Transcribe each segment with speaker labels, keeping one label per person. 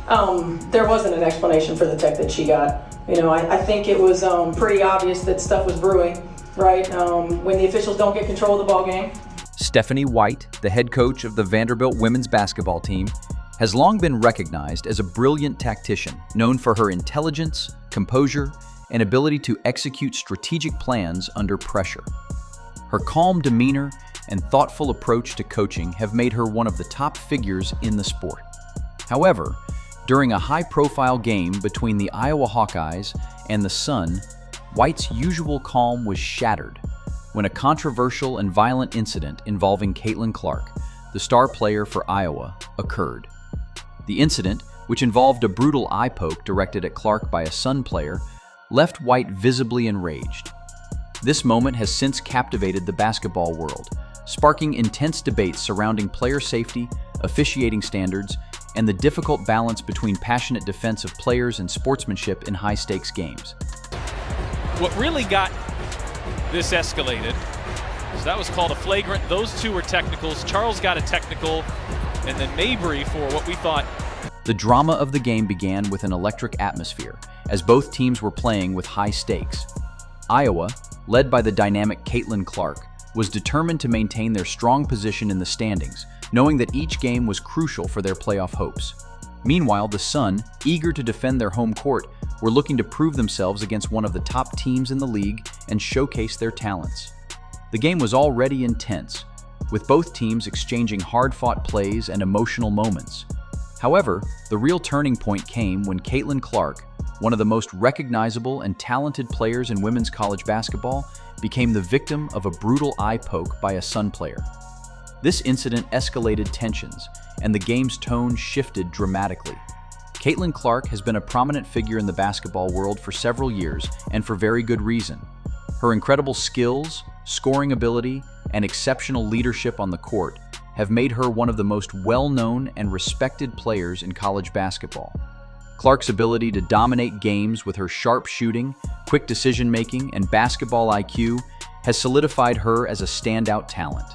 Speaker 1: There wasn't an explanation for the tech that she got. I think it was pretty obvious that stuff was brewing, right? When the officials don't get control of the ball game.
Speaker 2: Stephanie White, the head coach of the Vanderbilt women's basketball team, has long been recognized as a brilliant tactician, known for her intelligence, composure, and ability to execute strategic plans under pressure. Her calm demeanor and thoughtful approach to coaching have made her one of the top figures in the sport. However, during a high-profile game between the Iowa Hawkeyes and the Sun, White's usual calm was shattered when a controversial and violent incident involving Caitlin Clark, the star player for Iowa, occurred. The incident, which involved a brutal eye poke directed at Clark by a Sun player, left White visibly enraged. This moment has since captivated the basketball world, sparking intense debates surrounding player safety, officiating standards, and the difficult balance between passionate defense of players and sportsmanship in high-stakes games.
Speaker 3: What really got this escalated, so that was called a flagrant. Those two were technicals. Charles got a technical, and then Mabry for what we thought.
Speaker 2: The drama of the game began with an electric atmosphere, as both teams were playing with high stakes. Iowa, led by the dynamic Caitlin Clark, was determined to maintain their strong position in the standings, knowing that each game was crucial for their playoff hopes. Meanwhile, the Sun, eager to defend their home court, were looking to prove themselves against one of the top teams in the league and showcase their talents. The game was already intense, with both teams exchanging hard-fought plays and emotional moments. However, the real turning point came when Caitlin Clark, one of the most recognizable and talented players in women's college basketball, became the victim of a brutal eye poke by a Sun player. This incident escalated tensions, and the game's tone shifted dramatically. Caitlin Clark has been a prominent figure in the basketball world for several years, and for very good reason. Her incredible skills, scoring ability, and exceptional leadership on the court have made her one of the most well-known and respected players in college basketball. Clark's ability to dominate games with her sharp shooting, quick decision-making, and basketball IQ has solidified her as a standout talent.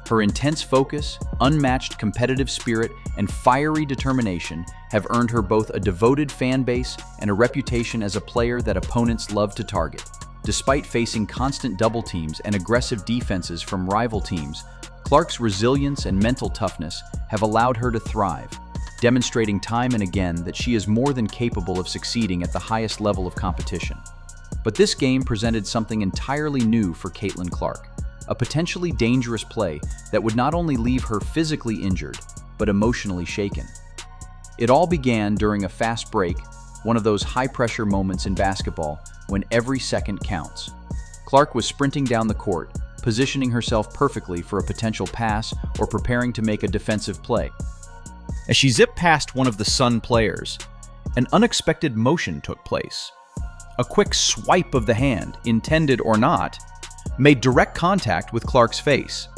Speaker 2: Her intense focus, unmatched competitive spirit, and fiery determination have earned her both a devoted fan base and a reputation as a player that opponents love to target. Despite facing constant double teams and aggressive defenses from rival teams, Clark's resilience and mental toughness have allowed her to thrive, demonstrating time and again that she is more than capable of succeeding at the highest level of competition. But this game presented something entirely new for Caitlin Clark, a potentially dangerous play that would not only leave her physically injured, but emotionally shaken. It all began during a fast break, one of those high-pressure moments in basketball when every second counts. Clark was sprinting down the court, positioning herself perfectly for a potential pass or preparing to make a defensive play. As she zipped past one of the Sun players, an unexpected motion took place. A quick swipe of the hand, intended or not, made direct contact with Clark's face.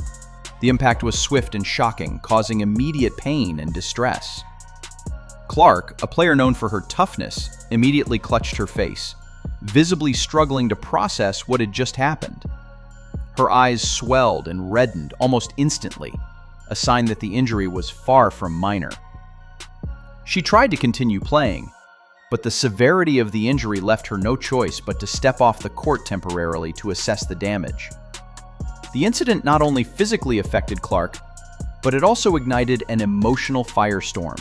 Speaker 2: The impact was swift and shocking, causing immediate pain and distress. Clark, a player known for her toughness, immediately clutched her face, visibly struggling to process what had just happened. Her eyes swelled and reddened almost instantly, a sign that the injury was far from minor. She tried to continue playing, but the severity of the injury left her no choice but to step off the court temporarily to assess the damage. The incident not only physically affected Clark, but it also ignited an emotional firestorm.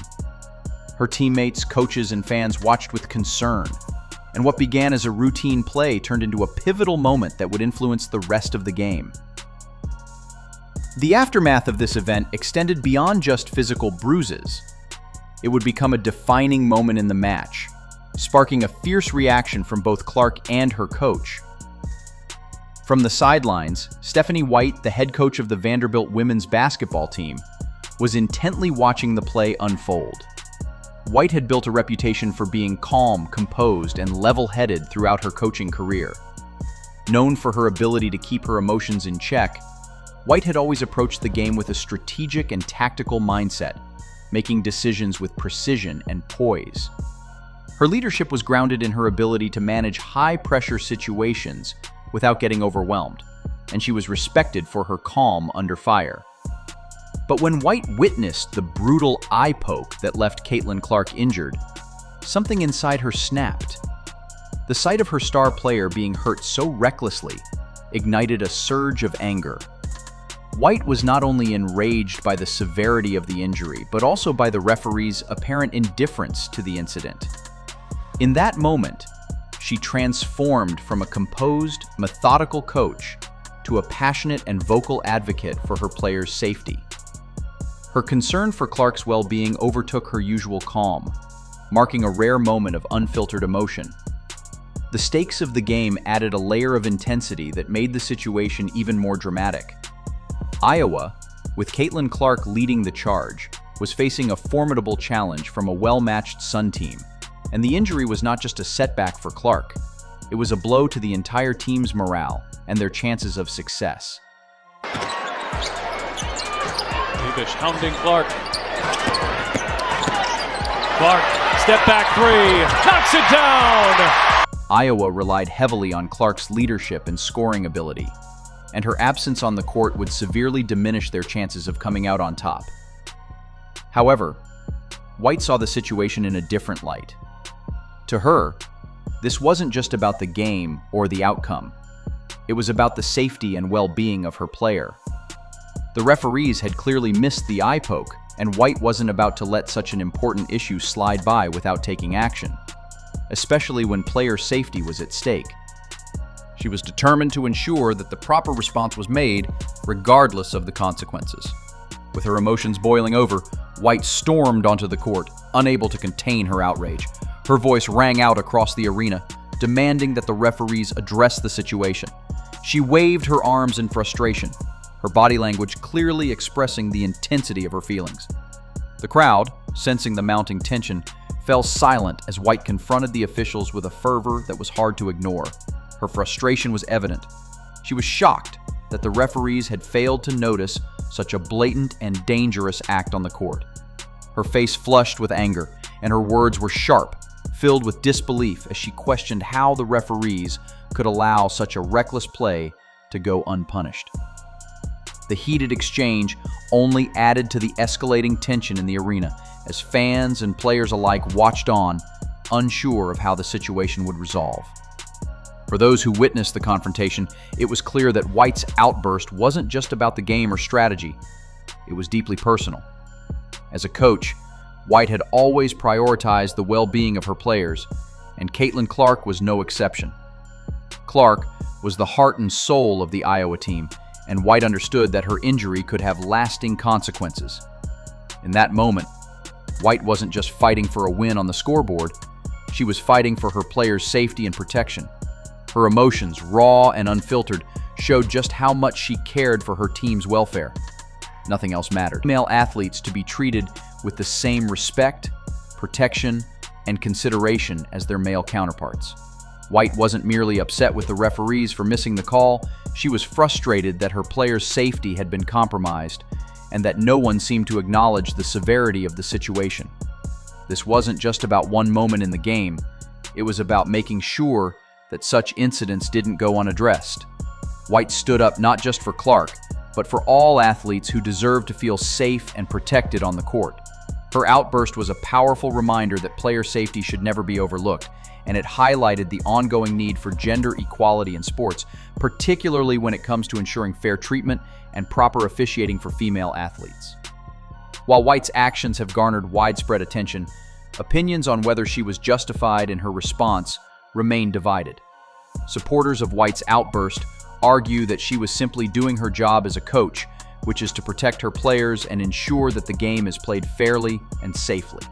Speaker 2: Her teammates, coaches, and fans watched with concern, and what began as a routine play turned into a pivotal moment that would influence the rest of the game. The aftermath of this event extended beyond just physical bruises. It would become a defining moment in the match, sparking a fierce reaction from both Clark and her coach. From the sidelines, Stephanie White, the head coach of the Vanderbilt women's basketball team, was intently watching the play unfold. White had built a reputation for being calm, composed, and level-headed throughout her coaching career. Known for her ability to keep her emotions in check, White had always approached the game with a strategic and tactical mindset, making decisions with precision and poise. Her leadership was grounded in her ability to manage high-pressure situations without getting overwhelmed, and she was respected for her calm under fire. But when White witnessed the brutal eye poke that left Caitlin Clark injured, something inside her snapped. The sight of her star player being hurt so recklessly ignited a surge of anger. White was not only enraged by the severity of the injury, but also by the referee's apparent indifference to the incident. In that moment, she transformed from a composed, methodical coach to a passionate and vocal advocate for her players' safety. Her concern for Clark's well-being overtook her usual calm, marking a rare moment of unfiltered emotion. The stakes of the game added a layer of intensity that made the situation even more dramatic. Iowa, with Caitlin Clark leading the charge, was facing a formidable challenge from a well-matched Sun team, and the injury was not just a setback for Clark. It was a blow to the entire team's morale and their chances of success.
Speaker 3: Davis hounding Clark. Clark, step back three, knocks it down!
Speaker 2: Iowa relied heavily on Clark's leadership and scoring ability, and her absence on the court would severely diminish their chances of coming out on top. However, White saw the situation in a different light. To her, this wasn't just about the game or the outcome. It was about the safety and well-being of her player. The referees had clearly missed the eye poke, and White wasn't about to let such an important issue slide by without taking action, especially when player safety was at stake. She was determined to ensure that the proper response was made, regardless of the consequences. With her emotions boiling over, White stormed onto the court, unable to contain her outrage. Her voice rang out across the arena, demanding that the referees address the situation. She waved her arms in frustration, her body language clearly expressing the intensity of her feelings. The crowd, sensing the mounting tension, fell silent as White confronted the officials with a fervor that was hard to ignore. Her frustration was evident. She was shocked that the referees had failed to notice such a blatant and dangerous act on the court. Her face flushed with anger, and her words were sharp, filled with disbelief as she questioned how the referees could allow such a reckless play to go unpunished. The heated exchange only added to the escalating tension in the arena as fans and players alike watched on, unsure of how the situation would resolve. For those who witnessed the confrontation, it was clear that White's outburst wasn't just about the game or strategy. It was deeply personal. As a coach, White had always prioritized the well-being of her players, and Caitlin Clark was no exception. Clark was the heart and soul of the Iowa team, and White understood that her injury could have lasting consequences. In that moment, White wasn't just fighting for a win on the scoreboard, she was fighting for her players' safety and protection. Her emotions, raw and unfiltered, showed just how much she cared for her team's welfare. Nothing else mattered. Female athletes to be treated with the same respect, protection, and consideration as their male counterparts. White wasn't merely upset with the referees for missing the call, she was frustrated that her players' safety had been compromised and that no one seemed to acknowledge the severity of the situation. This wasn't just about one moment in the game, it was about making sure that such incidents didn't go unaddressed. White stood up not just for Clark, but for all athletes who deserve to feel safe and protected on the court. Her outburst was a powerful reminder that player safety should never be overlooked, and it highlighted the ongoing need for gender equality in sports, particularly when it comes to ensuring fair treatment and proper officiating for female athletes. While White's actions have garnered widespread attention, opinions on whether she was justified in her response remain divided. Supporters of White's outburst argue that she was simply doing her job as a coach, which is to protect her players and ensure that the game is played fairly and safely.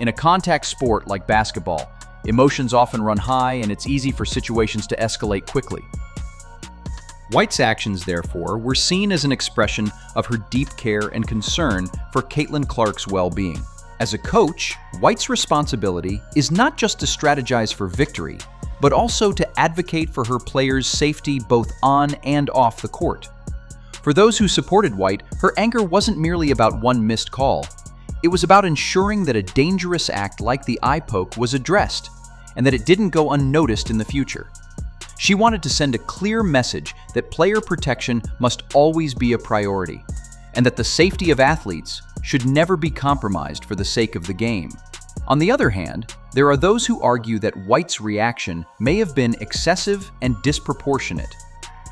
Speaker 2: In a contact sport like basketball, emotions often run high and it's easy for situations to escalate quickly. White's actions, therefore, were seen as an expression of her deep care and concern for Caitlin Clark's well-being. As a coach, White's responsibility is not just to strategize for victory, but also to advocate for her players' safety both on and off the court. For those who supported White, her anger wasn't merely about one missed call. It was about ensuring that a dangerous act like the eye poke was addressed, and that it didn't go unnoticed in the future. She wanted to send a clear message that player protection must always be a priority, and that the safety of athletes should never be compromised for the sake of the game. On the other hand, there are those who argue that White's reaction may have been excessive and disproportionate.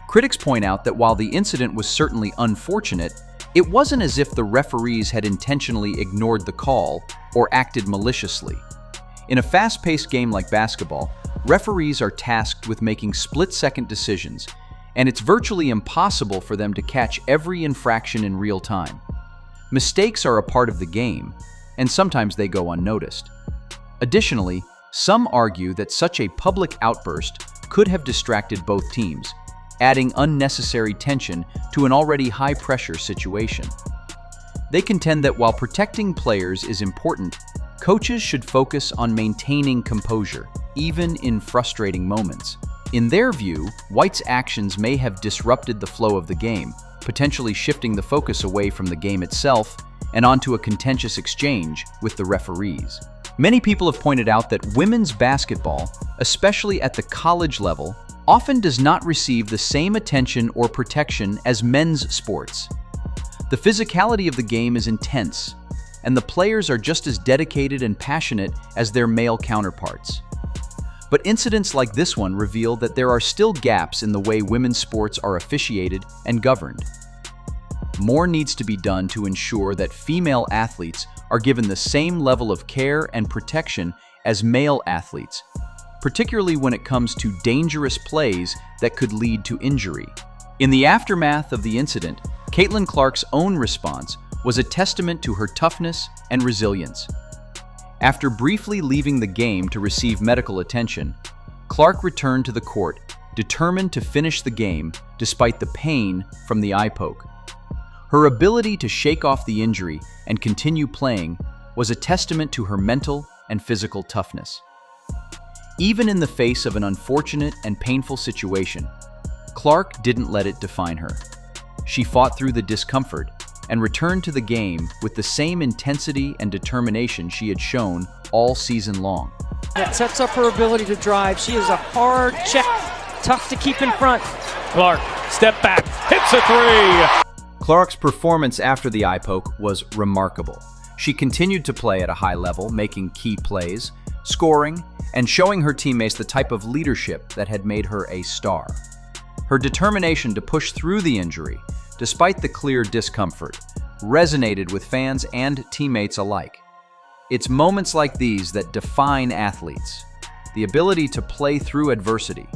Speaker 2: Critics point out that while the incident was certainly unfortunate, it wasn't as if the referees had intentionally ignored the call or acted maliciously. In a fast-paced game like basketball, referees are tasked with making split-second decisions, and it's virtually impossible for them to catch every infraction in real time. Mistakes are a part of the game, and sometimes they go unnoticed. Additionally, some argue that such a public outburst could have distracted both teams, adding unnecessary tension to an already high-pressure situation. They contend that while protecting players is important, coaches should focus on maintaining composure, even in frustrating moments. In their view, White's actions may have disrupted the flow of the game, potentially shifting the focus away from the game itself and onto a contentious exchange with the referees. Many people have pointed out that women's basketball, especially at the college level, often does not receive the same attention or protection as men's sports. The physicality of the game is intense, and the players are just as dedicated and passionate as their male counterparts. But incidents like this one reveal that there are still gaps in the way women's sports are officiated and governed. More needs to be done to ensure that female athletes are given the same level of care and protection as male athletes, particularly when it comes to dangerous plays that could lead to injury. In the aftermath of the incident, Caitlin Clark's own response was a testament to her toughness and resilience. After briefly leaving the game to receive medical attention, Clark returned to the court, determined to finish the game despite the pain from the eye poke. Her ability to shake off the injury and continue playing was a testament to her mental and physical toughness. Even in the face of an unfortunate and painful situation, Clark didn't let it define her. She fought through the discomfort and returned to the game with the same intensity and determination she had shown all season long.
Speaker 4: That sets up her ability to drive. She is a hard check, tough to keep in front.
Speaker 3: Clark, step back, hits a three!
Speaker 2: Clark's performance after the eye poke was remarkable. She continued to play at a high level, making key plays, scoring, and showing her teammates the type of leadership that had made her a star. Her determination to push through the injury, despite the clear discomfort, resonated with fans and teammates alike. It's moments like these that define athletes. The ability to play through adversity,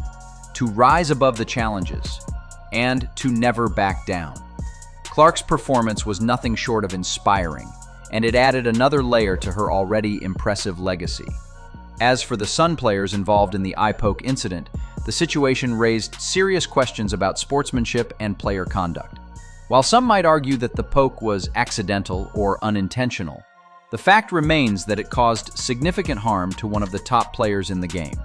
Speaker 2: to rise above the challenges, and to never back down. Clark's performance was nothing short of inspiring, and it added another layer to her already impressive legacy. As for the Sun players involved in the eye poke incident, the situation raised serious questions about sportsmanship and player conduct. While some might argue that the poke was accidental or unintentional, the fact remains that it caused significant harm to one of the top players in the game.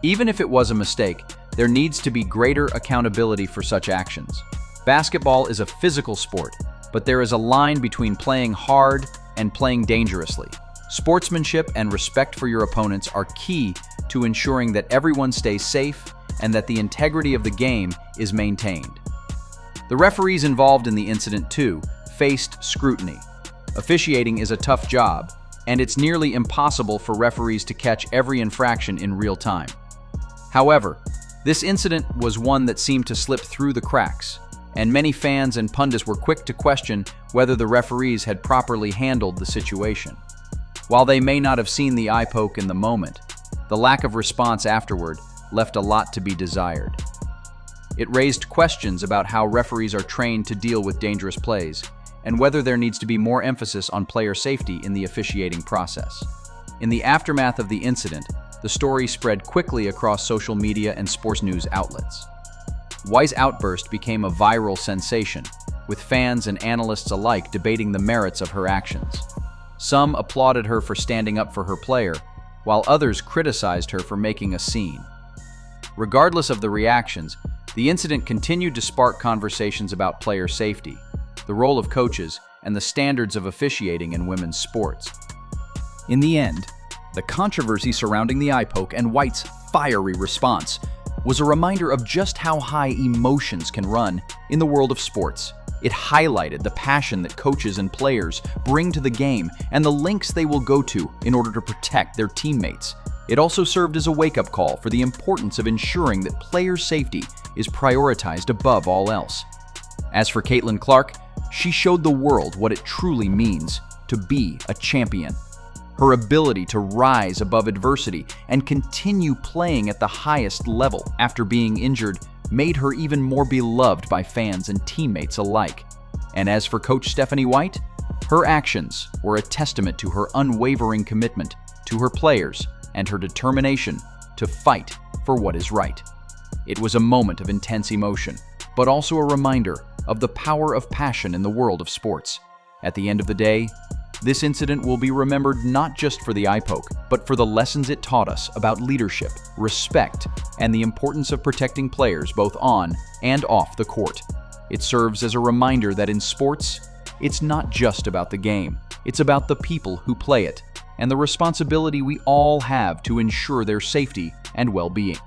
Speaker 2: Even if it was a mistake, there needs to be greater accountability for such actions. Basketball is a physical sport, but there is a line between playing hard and playing dangerously. Sportsmanship and respect for your opponents are key to ensuring that everyone stays safe and that the integrity of the game is maintained. The referees involved in the incident, too, faced scrutiny. Officiating is a tough job, and it's nearly impossible for referees to catch every infraction in real time. However, this incident was one that seemed to slip through the cracks, and many fans and pundits were quick to question whether the referees had properly handled the situation. While they may not have seen the eye poke in the moment, the lack of response afterward left a lot to be desired. It raised questions about how referees are trained to deal with dangerous plays, and whether there needs to be more emphasis on player safety in the officiating process. In the aftermath of the incident, the story spread quickly across social media and sports news outlets. White's outburst became a viral sensation, with fans and analysts alike debating the merits of her actions. Some applauded her for standing up for her player, while others criticized her for making a scene. Regardless of the reactions, the incident continued to spark conversations about player safety, the role of coaches, and the standards of officiating in women's sports. In the end, the controversy surrounding the eye poke and White's fiery response was a reminder of just how high emotions can run in the world of sports. It highlighted the passion that coaches and players bring to the game and the lengths they will go to in order to protect their teammates. It also served as a wake-up call for the importance of ensuring that player safety is prioritized above all else. As for Caitlin Clark, she showed the world what it truly means to be a champion. Her ability to rise above adversity and continue playing at the highest level after being injured made her even more beloved by fans and teammates alike. And as for Coach Stephanie White, her actions were a testament to her unwavering commitment to her players and her determination to fight for what is right. It was a moment of intense emotion, but also a reminder of the power of passion in the world of sports. At the end of the day, this incident will be remembered not just for the eye poke, but for the lessons it taught us about leadership, respect, and the importance of protecting players both on and off the court. It serves as a reminder that in sports, it's not just about the game, it's about the people who play it, and the responsibility we all have to ensure their safety and well-being.